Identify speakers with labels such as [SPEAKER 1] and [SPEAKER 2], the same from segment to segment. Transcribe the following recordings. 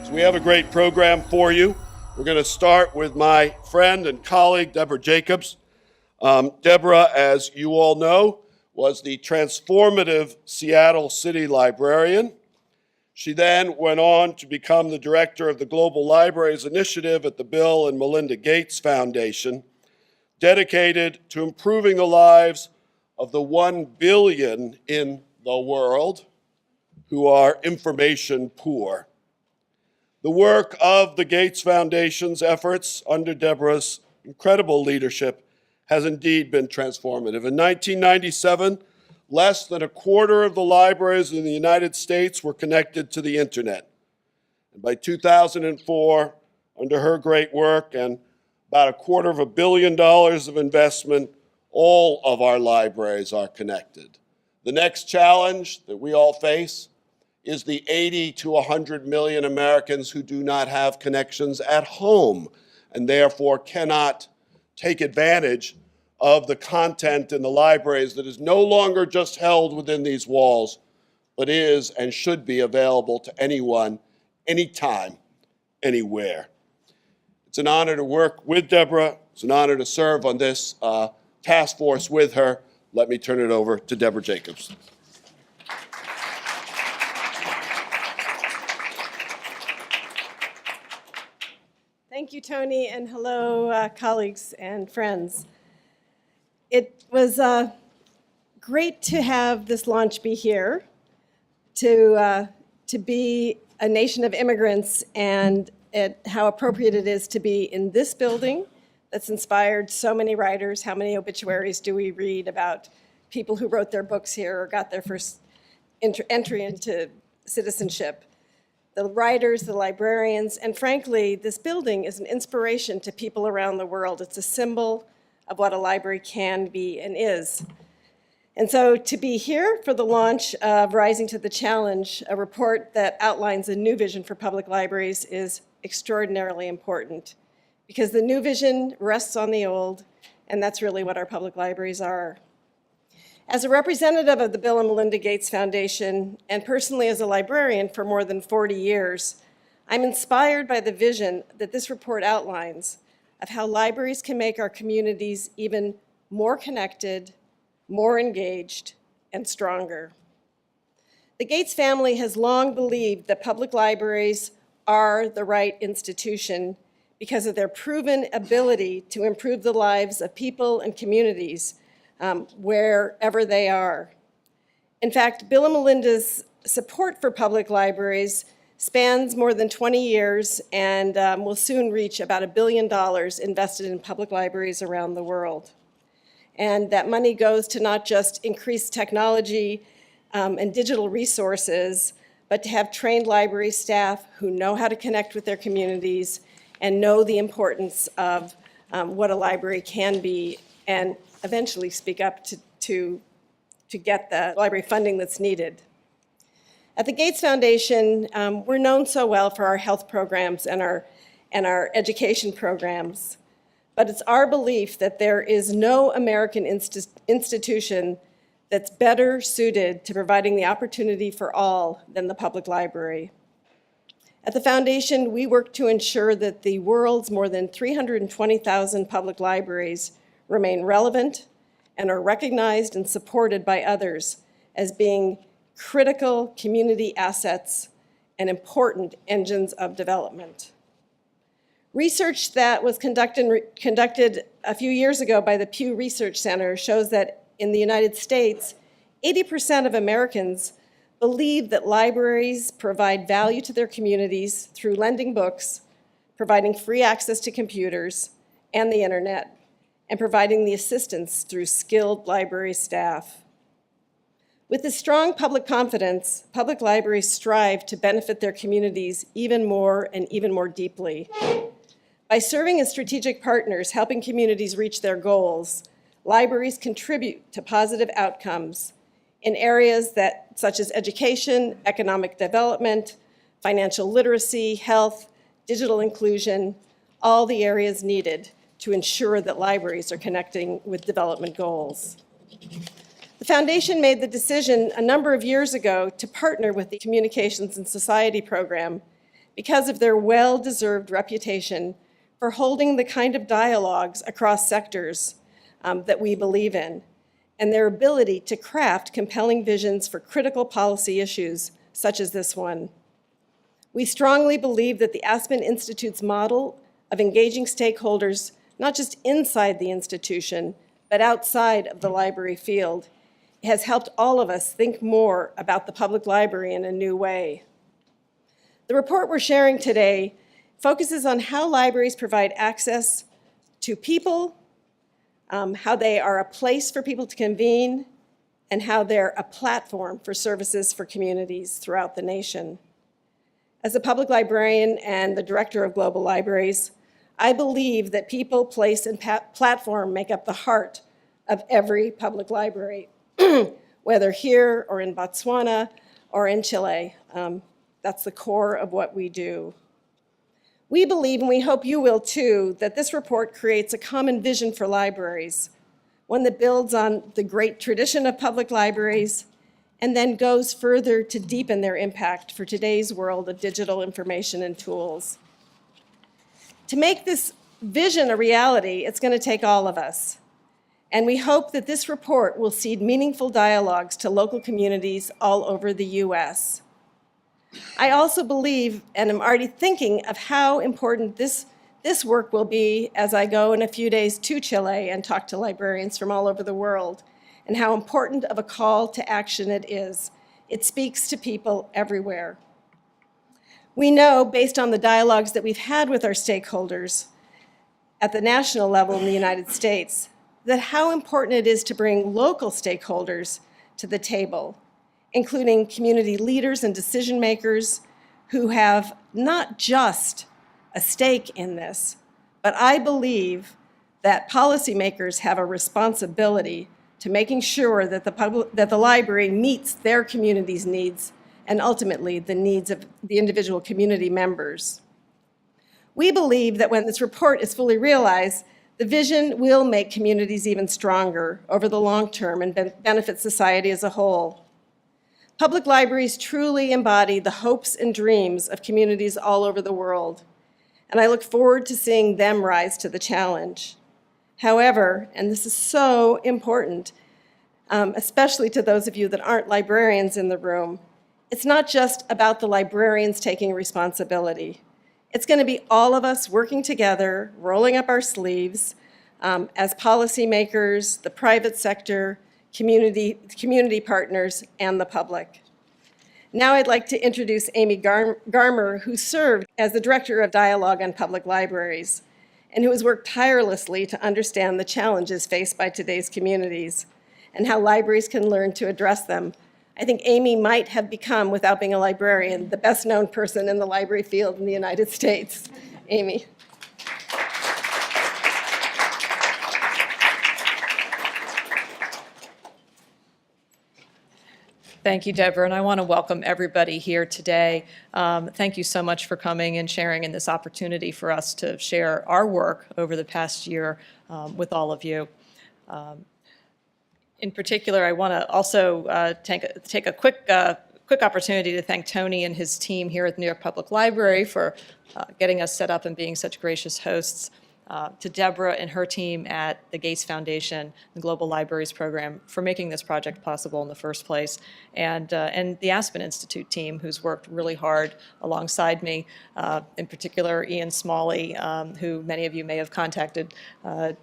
[SPEAKER 1] So we have a great program for you. We're going to start with my friend and colleague, Deborah Jacobs. Deborah, as you all know, was the transformative Seattle City Librarian. She then went on to become the director of the Global Libraries Initiative at the Bill and Melinda Gates Foundation, dedicated to improving the lives of the 1 billion in the world who are information poor. The work of the Gates Foundation's efforts under Deborah's incredible leadership has indeed been transformative. In 1997, less than a quarter of the libraries in the United States were connected to the internet. And by 2004, under her great work and about $250 million of investment, all of our libraries are connected. The next challenge that we all face is the 80 to 100 million Americans who do not have connections at home and therefore cannot take advantage of the content in the libraries that is no longer just held within these walls, but is and should be available to anyone, anytime, anywhere. It's an honor to work with Deborah. It's an honor to serve on this task force with her. Let me turn it over to Deborah Jacobs.
[SPEAKER 2] Thank you, Tony, and hello, colleagues and friends. It was great to have this launch be here, to be a nation of immigrants, and how appropriate it is to be in this building that's inspired so many writers. How many obituaries do we read about people who wrote their books here or got their first entry into citizenship? The writers, the librarians, and frankly, this building is an inspiration to people around the world. It's a symbol of what a library can be and is. And so to be here for the launch of Rising to the Challenge, a report that outlines a new vision for public libraries, is extraordinarily important, because the new vision rests on the old, and that's really what our public libraries are. As a representative of the Bill and Melinda Gates Foundation, and personally as a librarian for more than 40 years, I'm inspired by the vision that this report outlines of how libraries can make our communities even more connected, more engaged, and stronger. The Gates family has long believed that public libraries are the right institution because of their proven ability to improve the lives of people and communities wherever they are. In fact, Bill and Melinda's support for public libraries spans more than 20 years and will soon reach about $1 billion invested in public libraries around the world. And that money goes to not just increase technology and digital resources, but to have trained library staff who know how to connect with their communities and know the importance of what a library can be, and eventually speak up to get the library funding that's needed. At the Gates Foundation, we're known so well for our health programs and our education programs, but it's our belief that there is no American institution that's better suited to providing the opportunity for all than the public library. At the Foundation, we work to ensure that the world's more than 320,000 public libraries remain relevant and are recognized and supported by others as being critical community assets and important engines of development. Research that was conducted a few years ago by the Pew Research Center shows that in the United States, 80% of Americans believe that libraries provide value to their communities through lending books, providing free access to computers and the internet, and providing the assistance through skilled library staff. With this strong public confidence, public libraries strive to benefit their communities even more and even more deeply. By serving as strategic partners, helping communities reach their goals, libraries contribute to positive outcomes in areas such as education, economic development, financial literacy, health, digital inclusion, all the areas needed to ensure that libraries are connecting with development goals. The Foundation made the decision a number of years ago to partner with the Communications and Society program because of their well-deserved reputation for holding the kind of dialogues across sectors that we believe in, and their ability to craft compelling visions for critical policy issues such as this one. We strongly believe that the Aspen Institute's model of engaging stakeholders, not just inside the institution, but outside of the library field, has helped all of us think more about the public library in a new way. The report we're sharing today focuses on how libraries provide access to people, how they are a place for people to convene, and how they're a platform for services for communities throughout the nation. As a public librarian and the director of Global Libraries, I believe that people, place, and platform make up the heart of every public library, whether here or in Botswana or in Chile. That's the core of what we do. We believe, and we hope you will too, that this report creates a common vision for libraries, one that builds on the great tradition of public libraries and then goes further to deepen their impact for today's world of digital information and tools. To make this vision a reality, it's going to take all of us. And we hope that this report will seed meaningful dialogues to local communities all over the US. I also believe, and I'm already thinking of how important this work will be as I go in a few days to Chile and talk to librarians from all over the world, and how important of a call to action it is. It speaks to people everywhere. We know, based on the dialogues that we've had with our stakeholders at the national level in the United States, that how important it is to bring local stakeholders to the table, including community leaders and decision makers who have not just a stake in this, but I believe that policymakers have a responsibility to making sure that the library meets their community's needs and ultimately the needs of the individual community members. We believe that when this report is fully realized, the vision will make communities even stronger over the long term and benefit society as a whole. Public libraries truly embody the hopes and dreams of communities all over the world, and I look forward to seeing them rise to the challenge. However, and this is so important, especially to those of you that aren't librarians in the room, it's not just about the librarians taking responsibility. It's going to be all of us working together, rolling up our sleeves as policymakers, the private sector, community partners, and the public. Now I'd like to introduce Amy Garmer, who served as the Director of Dialogue on Public Libraries, and who has worked tirelessly to understand the challenges faced by today's communities and how libraries can learn to address them. I think Amy might have become, without being a librarian, the best known person in the library field in the United States. Amy.
[SPEAKER 3] Thank you, Deborah, and I want to welcome everybody here today. Thank you so much for coming and sharing in this opportunity for us to share our work over the past year with all of you. In particular, I want to also take a quick opportunity to thank Tony and his team here at the New York Public Library for getting us set up and being such gracious hosts. To Deborah and her team at the Gates Foundation, the Global Libraries Program, for making this project possible in the first place, and the Aspen Institute team, who's worked really hard alongside me, in particular Ian Smalley, who many of you may have contacted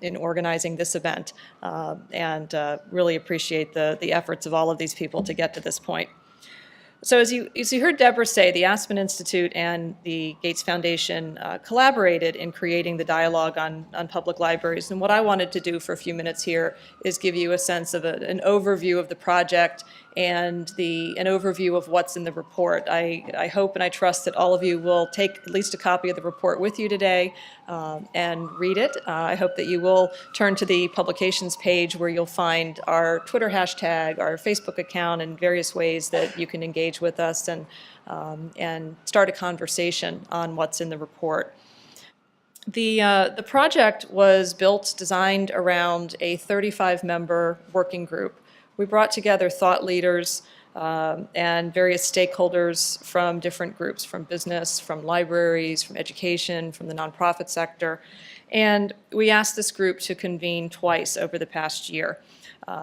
[SPEAKER 3] in organizing this event, and really appreciate the efforts of all of these people to get to this point. So as you heard Deborah say, the Aspen Institute and the Gates Foundation collaborated in creating the dialogue on public libraries. And what I wanted to do for a few minutes here is give you a sense of an overview of the project and an overview of what's in the report. I hope and I trust that all of you will take at least a copy of the report with you today and read it. I hope that you will turn to the publications page where you'll find our Twitter hashtag, our Facebook account, and various ways that you can engage with us and start a conversation on what's in the report. The project was designed around a 35-member working group. We brought together thought leaders, and various stakeholders from different groups, from business, from libraries, from education, from the nonprofit sector. And we asked this group to convene twice over the past year.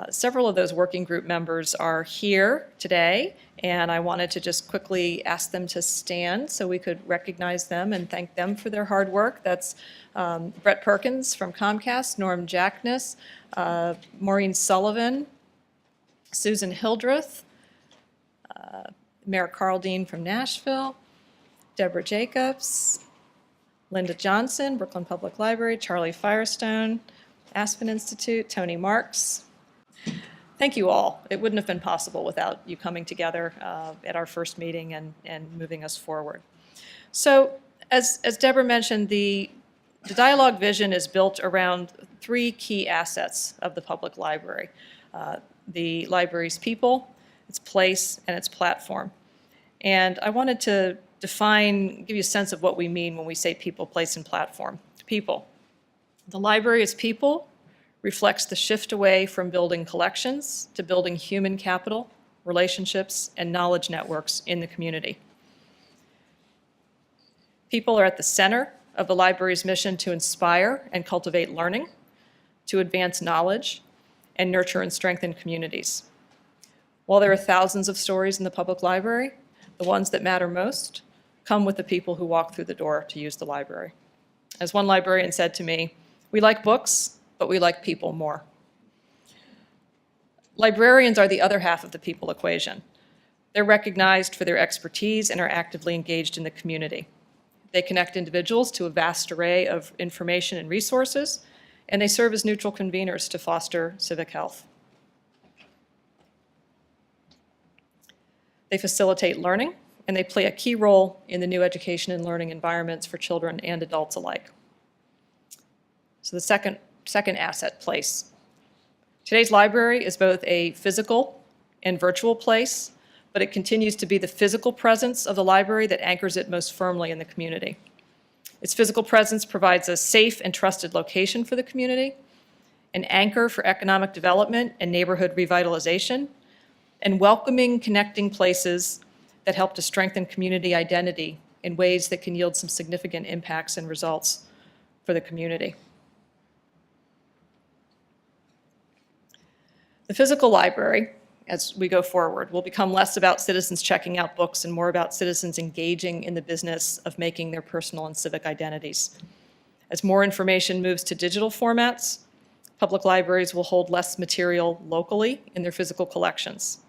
[SPEAKER 3] Several of those working group members are here today, and I wanted to just quickly ask them to stand so we could recognize them and thank them for their hard work. That's Brett Perkins from Comcast, Norm Jackness, Maureen Sullivan, Susan Hildreth, Mayor Carl Dean from Nashville, Deborah Jacobs, Linda Johnson, Brooklyn Public Library, Charlie Firestone, Aspen Institute, Tony Marx. Thank you all. It wouldn't have been possible without you coming together at our first meeting and moving us forward. So as Deborah mentioned, the dialogue vision is built around three key assets of the public library: the library's people, its place, and its platform. And I wanted to give you a sense of what we mean when we say people, place, and platform. People. The library as people reflects the shift away from building collections to building human capital, relationships, and knowledge networks in the community. People are at the center of the library's mission to inspire and cultivate learning, to advance knowledge, and nurture and strengthen communities. While there are thousands of stories in the public library, the ones that matter most come with the people who walk through the door to use the library. As one librarian said to me, "We like books, but we like people more." Librarians are the other half of the people equation. They're recognized for their expertise and are actively engaged in the community. They connect individuals to a vast array of information and resources, and they serve as neutral conveners to foster civic health. They facilitate learning, and they play a key role in the new education and learning environments for children and adults alike. So the second asset, place. Today's library is both a physical and virtual place, but it continues to be the physical presence of the library that anchors it most firmly in the community. Its physical presence provides a safe and trusted location for the community, an anchor for economic development and neighborhood revitalization, and welcoming, connecting places that help to strengthen community identity in ways that can yield some significant impacts and results for the community. The physical library, as we go forward, will become less about citizens checking out books and more about citizens engaging in the business of making their personal and civic identities. As more information moves to digital formats, public libraries will hold less material locally in their physical collections.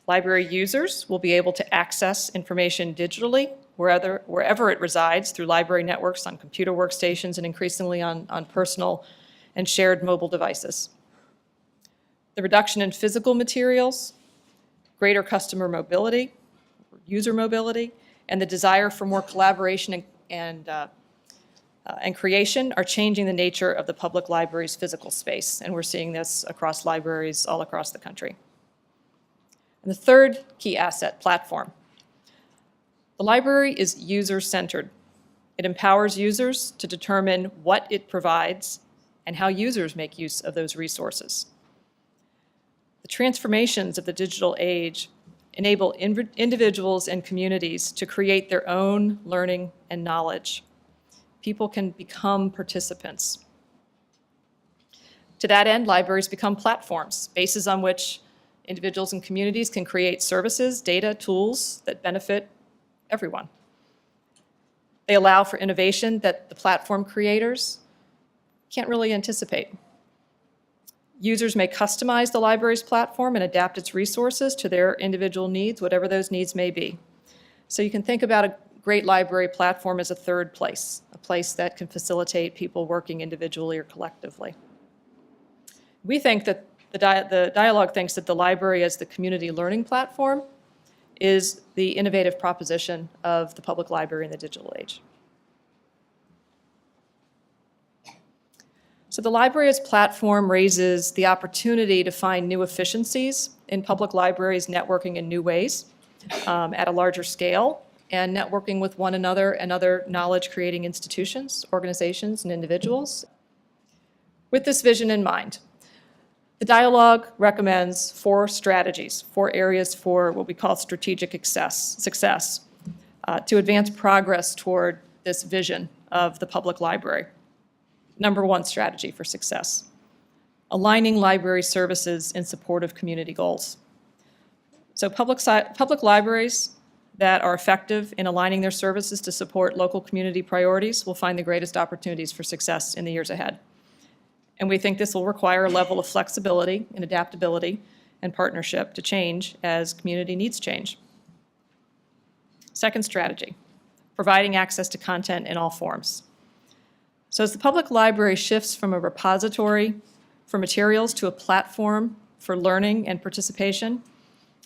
[SPEAKER 3] Library users will be able to access information digitally wherever it resides through library networks, on computer workstations, and increasingly on personal and shared mobile devices. The reduction in physical materials, greater customer mobility, user mobility, and the desire for more collaboration and creation are changing the nature of the public library's physical space, and we're seeing this across libraries all across the country. And the third key asset, platform. The library is user-centered. It empowers users to determine what it provides and how users make use of those resources. The transformations of the digital age enable individuals and communities to create their own learning and knowledge. People can become participants. To that end, libraries become platforms, spaces on which individuals and communities can create services, data, tools that benefit everyone. They allow for innovation that the platform creators can't really anticipate. Users may customize the library's platform and adapt its resources to their individual needs, whatever those needs may be. So you can think about a great library platform as a third place, a place that can facilitate people working individually or collectively. We think that the dialogue thinks that the library as the community learning platform is the innovative proposition of the public library in the digital age. So the library as platform raises the opportunity to find new efficiencies in public libraries networking in new ways at a larger scale, and networking with one another and other knowledge-creating institutions, organizations, and individuals. With this vision in mind, The dialogue recommends 4 strategies, 4 areas for what we call strategic success to advance progress toward this vision of the public library. Number 1 strategy for success: aligning library services in support of community goals. So public libraries that are effective in aligning their services to support local community priorities will find the greatest opportunities for success in the years ahead. And we think this will require a level of flexibility and adaptability and partnership to change as community needs change. Second strategy: providing access to content in all forms. So as the public library shifts from a repository for materials to a platform for learning and participation,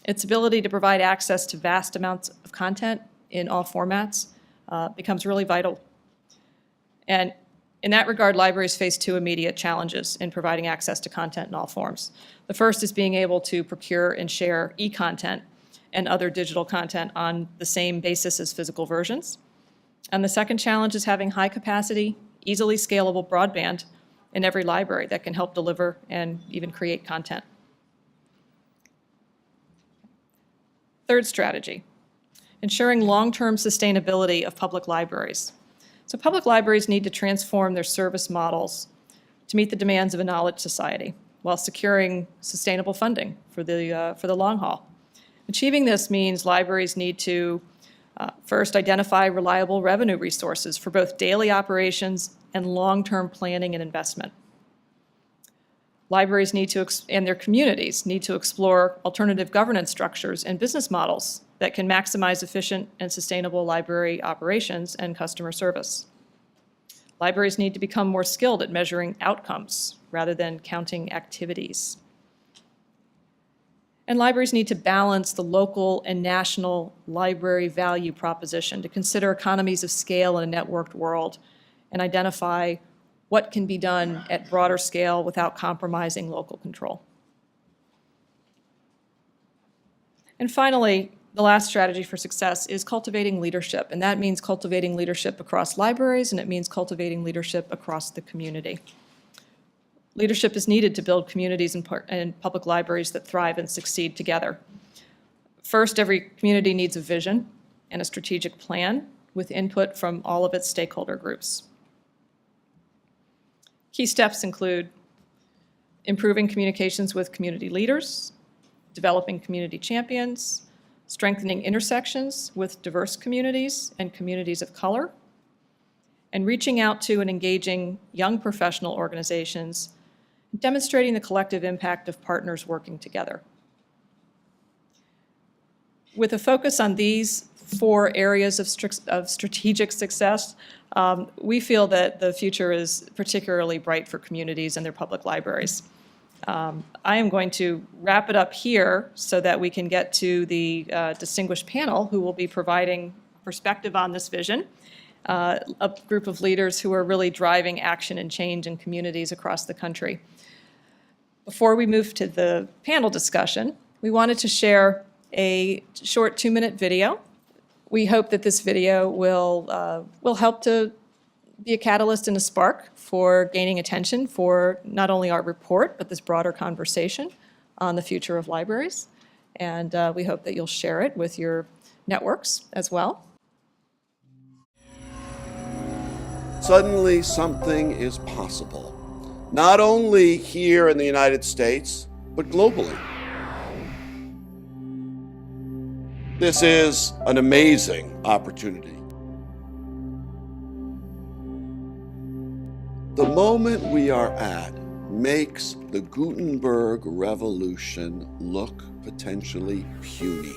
[SPEAKER 3] its ability to provide access to vast amounts of content in all formats becomes really vital. And in that regard, libraries face 2 immediate challenges in providing access to content in all forms. The first is being able to procure and share e-content and other digital content on the same basis as physical versions. And the second challenge is having high-capacity, easily scalable broadband in every library that can help deliver and even create content. Third strategy: ensuring long-term sustainability of public libraries. So public libraries need to transform their service models to meet the demands of a knowledge society while securing sustainable funding for the long haul. Achieving this means libraries need to first identify reliable revenue resources for both daily operations and long-term planning and investment. Libraries need to, and their communities need to explore alternative governance structures and business models that can maximize efficient and sustainable library operations and customer service. Libraries need to become more skilled at measuring outcomes rather than counting activities. And libraries need to balance the local and national library value proposition to consider economies of scale in a networked world and identify what can be done at broader scale without compromising local control. And finally, the last strategy for success is cultivating leadership, and that means cultivating leadership across libraries, and it means cultivating leadership across the community. Leadership is needed to build communities and public libraries that thrive and succeed together. First, every community needs a vision and a strategic plan with input from all of its stakeholder groups. Key steps include improving communications with community leaders, developing community champions, strengthening intersections with diverse communities and communities of color, and reaching out to and engaging young professional organizations, demonstrating the collective impact of partners working together. With a focus on these 4 areas of strategic success, we feel that the future is particularly bright for communities and their public libraries. I am going to wrap it up here so that we can get to the distinguished panel who will be providing perspective on this vision, a group of leaders who are really driving action and change in communities across the country. Before we move to the panel discussion, we wanted to share a short 2-minute video. We hope that this video will help to be a catalyst and a spark for gaining attention for not only our report, but this broader conversation on the future of libraries. And we hope that you'll share it with your networks as well.
[SPEAKER 1] Suddenly, something is possible, not only here in the United States, but globally. This is an amazing opportunity. The moment we are at makes the Gutenberg Revolution look potentially puny.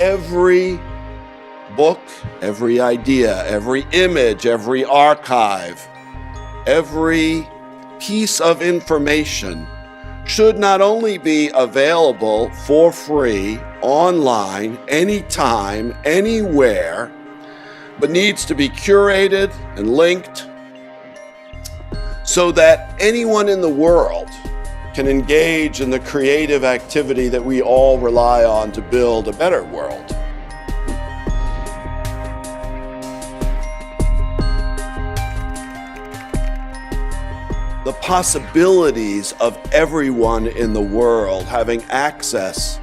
[SPEAKER 1] every book, every idea, every image, every archive, every piece of information should not only be available for free, online, anytime, anywhere, but needs to be curated and linked so that anyone in the world can engage in the creative activity that we all rely on to build a better world. The possibilities of everyone in the world having access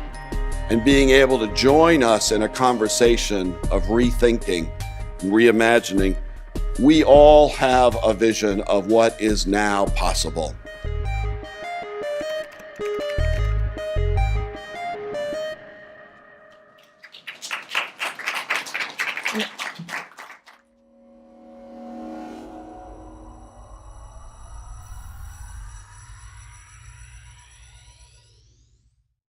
[SPEAKER 1] and being able to join us in a conversation of rethinking and reimagining, we all have a vision of what is now possible.